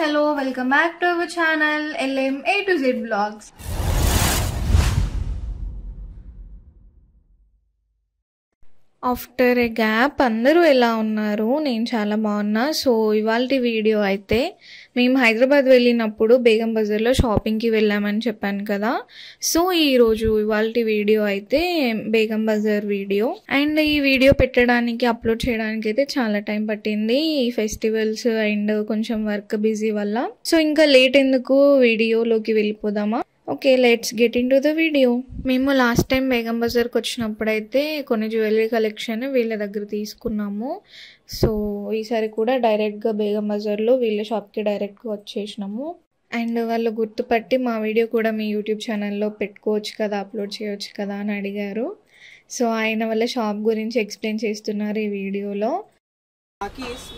hello, welcome back to our channel LM A to Z Vlogs. After A gap అందరూ ఎలా ఉన్నారు? నేను చాలా బాగున్నా. సో ఇవాల్టి వీడియో అయితే మేము హైదరాబాద్ వెళ్ళినప్పుడు బేగం బజార్లో షాపింగ్కి వెళ్ళామని చెప్పాను కదా. సో ఈరోజు ఇవాల్టి వీడియో అయితే బేగం బజార్ వీడియో. అండ్ ఈ వీడియో పెట్టడానికి అప్లోడ్ చేయడానికి అయితే చాలా టైం పట్టింది, ఈ ఫెస్టివల్స్ అండ్ కొంచెం వర్క్ బిజీ వల్ల. సో ఇంకా లేట్ ఎందుకు, వీడియోలోకి వెళ్ళిపోదామా? Okay, let's get in to the video. మేము లాస్ట్ టైం బేగం బజార్కి వచ్చినప్పుడు అయితే కొన్ని జ్యువెలరీ కలెక్షన్ వీళ్ళ దగ్గర తీసుకున్నాము. సో ఈసారి కూడా డైరెక్ట్గా బేగం బజార్లో వీళ్ళ షాప్కి డైరెక్ట్గా వచ్చేసినాము. అండ్ వాళ్ళు గుర్తుపట్టి మా వీడియో కూడా మీ యూట్యూబ్ ఛానల్లో పెట్టుకోవచ్చు కదా, అప్లోడ్ చేయవచ్చు కదా అని అడిగారు. సో ఆయన వాళ్ళ షాప్ గురించి ఎక్స్ప్లెయిన్ చేస్తున్నారు ఈ వీడియోలో.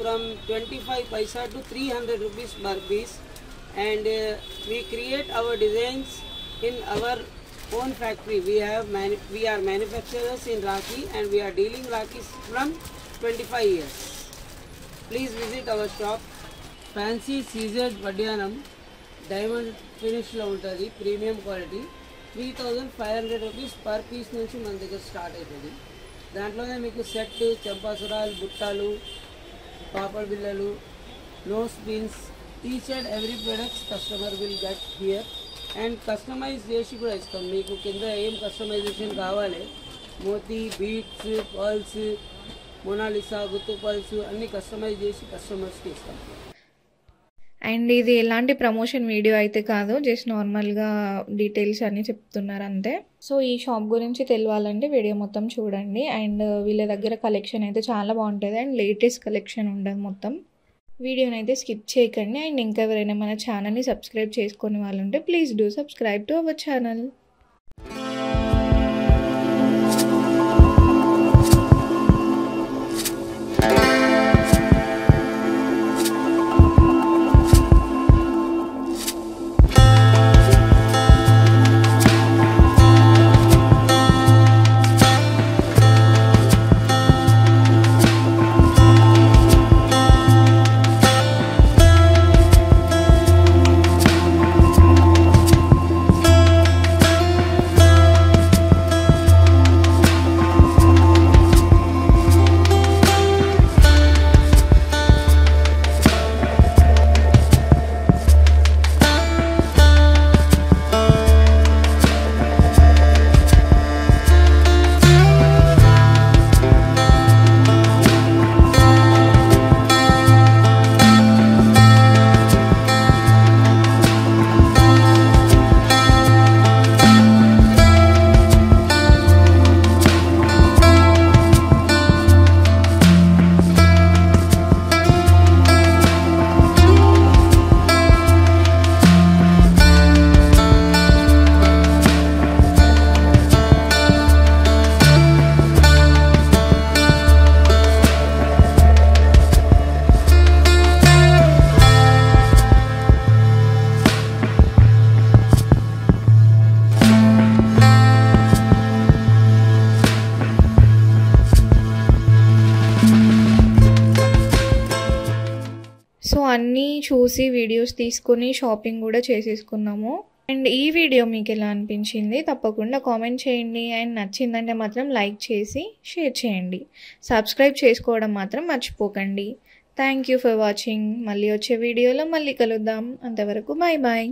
From 25 paisa to 300 rupees per piece. And we create our designs in our own factory. We are manufacturers in Rakhi and we are dealing Rakhis from 25 years. Please visit our shop. Fancy seasoned Vadyanam diamond finish lo untadi, premium quality. 3500 rupees per piece nunchi మన దగ్గర start అవుతుంది. దాంట్లోనే మీకు set చంపాసురాలు, బుట్టాలు, పాపడ్ బిళ్ళలు, nose pins, each and every products customer will get here and customize చేసి కూడా ఇస్తాం. మీకు కింద ఏం కస్టమైజేషన్ కావాలి, మోతీ, బీట్స్, పర్ల్స్, మొనాలిసా, గుత్తు పర్ల్స్ అన్ని కస్టమైజ్ చేసి కస్టమర్స్కి ఇస్తాం. అండ్ ఇది ఎలాంటి ప్రమోషన్ వీడియో అయితే కాదు, జస్ట్ నార్మల్గా డీటెయిల్స్ అన్నీ చెప్తున్నారు అంతే. సో ఈ షాప్ గురించి తెలియాలంటే వీడియో మొత్తం చూడండి. అండ్ వీళ్ళ దగ్గర కలెక్షన్ అయితే చాలా బాగుంటుంది అండ్ లేటెస్ట్ కలెక్షన్ ఉంటుంది మొత్తం. వీడియోని అయితే స్కిప్ చేయకండి. అండ్ ఇంకా ఎవరైనా మన ఛానల్ని సబ్స్క్రైబ్ చేసుకునే వాళ్ళు ఉంటే please do subscribe to our channel. So అన్నీ చూసి వీడియోస్ తీసుకొని షాపింగ్ కూడా చేసేసుకున్నాము. అండ్ ఈ వీడియో మీకు ఎలా అనిపించింది తప్పకుండా కామెంట్ చేయండి. అండ్ నచ్చిందంటే మాత్రం లైక్ చేసి షేర్ చేయండి. సబ్స్క్రైబ్ చేసుకోవడం మాత్రం మర్చిపోకండి. Thank you for watching. మళ్ళీ వచ్చే వీడియోలో మళ్ళీ కలుద్దాం. అంతవరకు బాయ్ బాయ్.